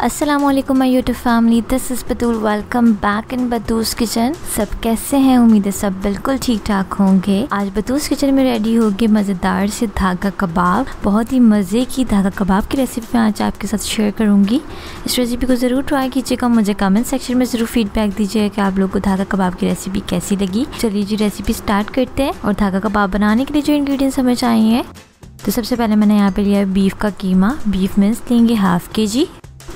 अस्सलामुअलैकुम my YouTube family, this is Batool. Welcome back in Batool's kitchen. सब कैसे हैं? उम्मीद है सब बिल्कुल ठीक ठाक होंगे। आज बतूस किचन में रेडी होगी मज़ेदार से धागा कबाब। बहुत ही मज़े की धागा कबाब की रेसिपी मैं आज आपके साथ शेयर करूंगी। इस रेसिपी को ज़रूर ट्राई कीजिएगा। मुझे कमेंट सेक्शन में ज़रूर फीडबैक दीजिएगा कि आप लोगों को धागा कबाब की रेसिपी कैसी लगी। चलिए जी रेसिपी स्टार्ट करते हैं। और धागा कबाब बनाने के लिए जो इंग्रेडिएंट्स हमें चाहिए, तो सबसे पहले मैंने यहाँ पे लिया है बीफ का कीमा। बीफ मिन्स लेंगे हाफ kg।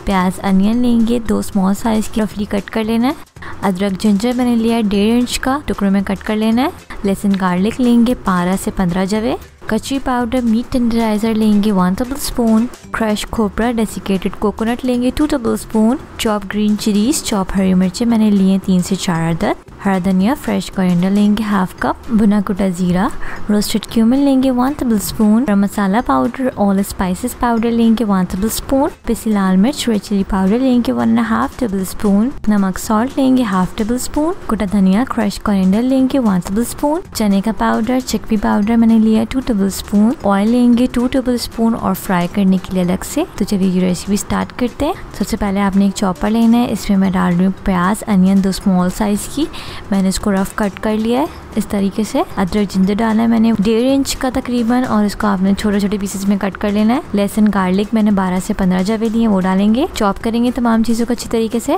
प्याज अनियन लेंगे 2 स्मॉल साइज की, रफली कट कर लेना है। अदरक जिंजर मैंने लिया है 1.5 इंच का, टुकड़ों में कट कर लेना है। लहसुन गार्लिक लेंगे 12 से 15 जवे। कच्ची पाउडर मीट टेंडराइजर लेंगे 1 टेबलस्पून। क्रश खोपरा डेसिकेटेड कोकोनट लेंगे 2 tablespoon. Chop green chillies, chop हरी मिर्चें मैंने लिए 3 से 4 अदद। हरा धनिया फ्रेश कोरिएंडर लेंगे हाफ कप। भुना कुटा जीरा, रोस्टेड क्यूमिन लेंगे 1 tablespoon. Garam masala powder, all spices powder लेंगे 1 टेबलस्पून। पिसी लाल मिर्च रेड चिली पाउडर लेंगे 1.5 टेबलस्पून। नमक सॉल्ट लेंगे हाफ टेबलस्पून। कुटा धनिया क्रश कोरिएंडर लेंगे 1 टेबलस्पून। चने का पाउडर, चिकपी पाउडर मैंने लिया 2 टेबलस्पून। ऑयल लेंगे 2 टेबलस्पून और फ्राई करने के लिए अलग से। तो चलिए ये रेसिपी स्टार्ट करते हैं। सबसे पहले आपने एक चॉपर लेना है। इसमें मैं डाल रही हूँ प्याज अनियन 2 स्मॉल साइज की। मैंने इसको रफ कट कर लिया है इस तरीके से। अदरक जिंजर डाला है मैंने 1.5 इंच का तकरीबन, और इसको आपने छोटे छोटे पीसेस में कट कर लेना है। लहसुन गार्लिक मैंने 12 से 15 जवे लिए, वो डालेंगे। चॉप करेंगे तमाम चीज़ों को अच्छी तरीके से।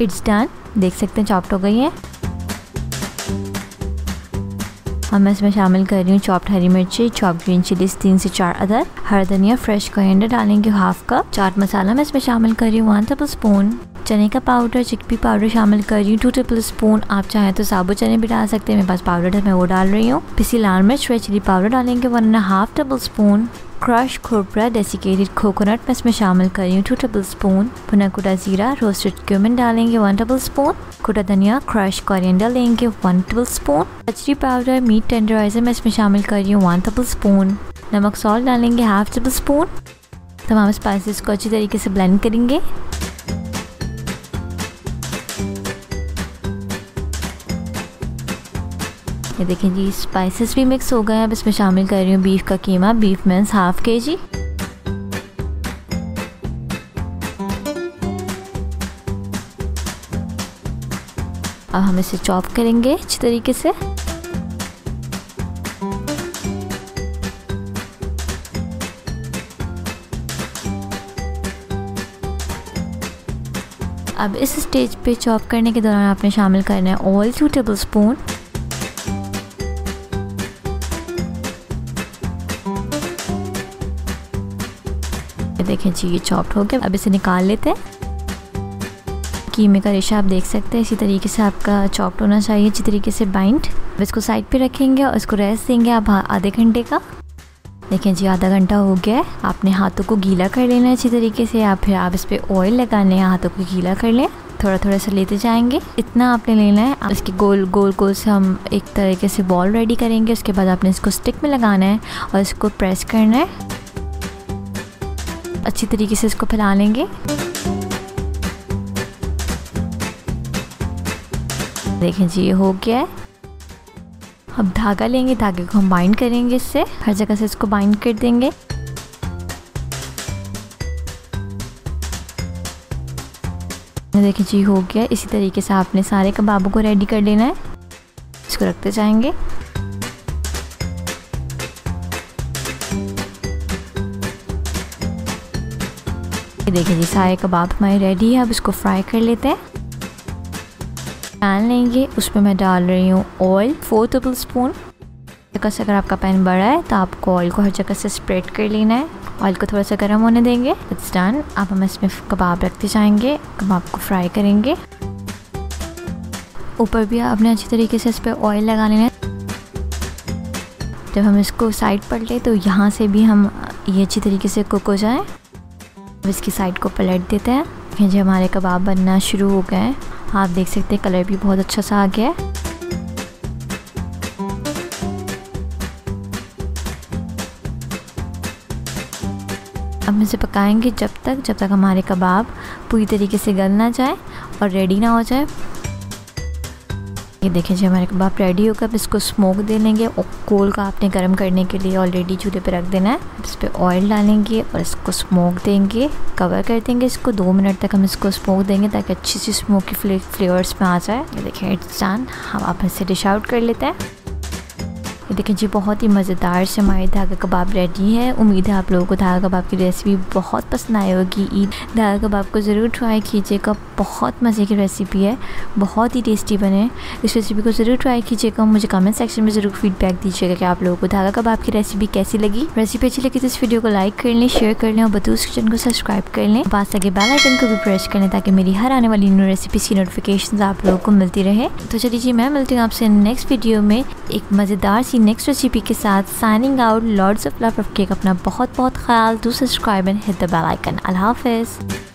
इट्स डन, देख सकते हैं चॉप्ड हो गई है। अब मैं इसमें शामिल कर रही हूँ चॉप्ड हरी मिर्ची, चॉप ग्रीन चिलीज 3 से 4 अदद। हरा धनिया फ्रेश कोरिएंडर डालेंगे हाफ कप। चाट मसाला मैं इसमें शामिल कर रही हूँ 1 टेबलस्पून। चने का पाउडर, चिकपी पाउडर शामिल कर रही हूँ 2 टेबलस्पून। आप चाहें तो साबुत चने भी डाल सकते हैं, मेरे पास पाउडर है मैं वो डाल रही हूँ। पिसी लाल मिर्च रेड चिली पाउडर डालेंगे 1.5 टेबलस्पून। क्रश खोपरा डेसिकेटेड कोकोनट मैं इसमें शामिल कर रही हूँ 2 टेबलस्पून। भुना कुटा जीरा, रोस्टेड क्यूमिन डालेंगे 1 टेबलस्पून। कुटा धनिया क्रश कोरिएंडर लेंगे 1 टेबलस्पून। कच्ची पाउडर मीट टेंडराइजर मैं इसमें शामिल कर रही हूँ 1 टेबलस्पून। नमक सॉल्ट डालेंगे हाफ टेबलस्पून। तमाम स्पाइसेस को अच्छी तरीके से ब्लेंड करेंगे। ये देखें जी स्पाइसेस भी मिक्स हो गए हैं। अब इसमें शामिल कर रही हूँ बीफ का keema. Beef mince half kg। अब हम इसे चॉप करेंगे अच्छी तरीके से। अब इस स्टेज पे चॉप करने के दौरान आपने शामिल करना है ऑयल 2 टेबलस्पून। देखें जी ये चॉप्ड हो गया। अब इसे निकाल लेते हैं। कीमे का रेशा आप देख सकते हैं, इसी तरीके से आपका चॉप्ड होना चाहिए, अच्छी तरीके से बाइंड। अब इसको साइड पे रखेंगे और इसको रेस्ट देंगे आप आधे घंटे का। देखें जी आधा घंटा हो गया है। आपने हाथों को गीला कर लेना है अच्छी तरीके से, या फिर आप इस पर ऑयल लगाने हैं, हाथों को गीला कर लें। थोड़ा थोड़ा सा लेते जाएंगे, इतना आपने लेना है। इसके गोल गोल गोल से हम एक तरीके से बॉल रेडी करेंगे। उसके बाद आपने इसको स्टिक में लगाना है और इसको प्रेस करना है। अच्छी तरीके से इसको फैला लेंगे। देखें जी ये हो गया है। अब धागा लेंगे, धागे को हम बाइंड करेंगे इससे, हर जगह से इसको बाइंड कर देंगे। देखें जी हो गया। इसी तरीके से आपने सारे कबाबों को रेडी कर लेना है। इसको रखते जाएंगे। देखिए जी सारे कबाब हमारे रेडी है। अब इसको फ्राई कर लेते हैं। पैन लेंगे, उसमें मैं डाल रही हूँ ऑयल 4 टेबलस्पून। जगह से अगर आपका पैन बड़ा है तो आपको ऑयल को हर जगह से स्प्रेड कर लेना है। ऑयल को थोड़ा सा गर्म होने देंगे। It's done. अब हम इसमें कबाब रखते जाएंगे, कबाब को फ्राई करेंगे। ऊपर भी आपने अच्छी तरीके से इस पर ऑयल लगा लेना है। जब हम इसको साइड पर ले तो यहाँ से भी हम ये अच्छी तरीके से कुक हो जाए। अब इसकी साइड को पलट देते हैं। देखिए जी हमारे कबाब बनना शुरू हो गए हैं। आप देख सकते हैं कलर भी बहुत अच्छा सा आ गया है। अब इसे पकाएंगे जब तक हमारे कबाब पूरी तरीके से गल ना जाए और रेडी ना हो जाए। ये देखिए जी हमारे कबाब रेडी होकर अब इसको स्मोक दे लेंगे। और कोल का आपने गर्म करने के लिए ऑलरेडी चूल्हे पे रख देना है। इस पर ऑयल डालेंगे और इसको स्मोक देंगे, कवर कर देंगे इसको। 2 मिनट तक हम इसको स्मोक देंगे ताकि अच्छी सी स्मोकी फ्लेवर्स में आ जाए। ये देखिए इट्स डन। हम आप इसे डिश आउट कर लेते हैं। ये देखिए जी बहुत ही मज़ेदार से हमारे धागा कबाब रेडी है। उम्मीद है आप लोगों को धागा कबाब की रेसिपी बहुत पसंद आई होगी। ईद धागा कबाब को ज़रूर ट्राई कीजिएगा, बहुत मज़े की रेसिपी है, बहुत ही टेस्टी बने। इस रेसिपी को ज़रूर ट्राई कीजिएगा। मुझे कमेंट सेक्शन में ज़रूर फीडबैक दीजिएगा कि आप लोगों को धागा कबाब की रेसिपी कैसी लगी। रेसिपी अच्छी लगी तो इस वीडियो को लाइक कर लें, शेयर कर लें और बतूस किचन को सब्सक्राइब कर लें। पास लगे बेल आइकन को भी प्रेस कर लें ताकि मेरी हर आने वाली न्यू रेसिपीज़ की नोटिफिकेशन आप लोगों को मिलती रहे। तो चलिए जी मैं मिलती हूँ आपसे नेक्स्ट वीडियो में एक मज़ेदार सी नेक्स्ट रेसिपी के साथ। Signing out, lords of love. रखिएगा अपना बहुत बहुत ख्याल। Do subscribe and hit the bell icon. अल्लाह हाफिज़।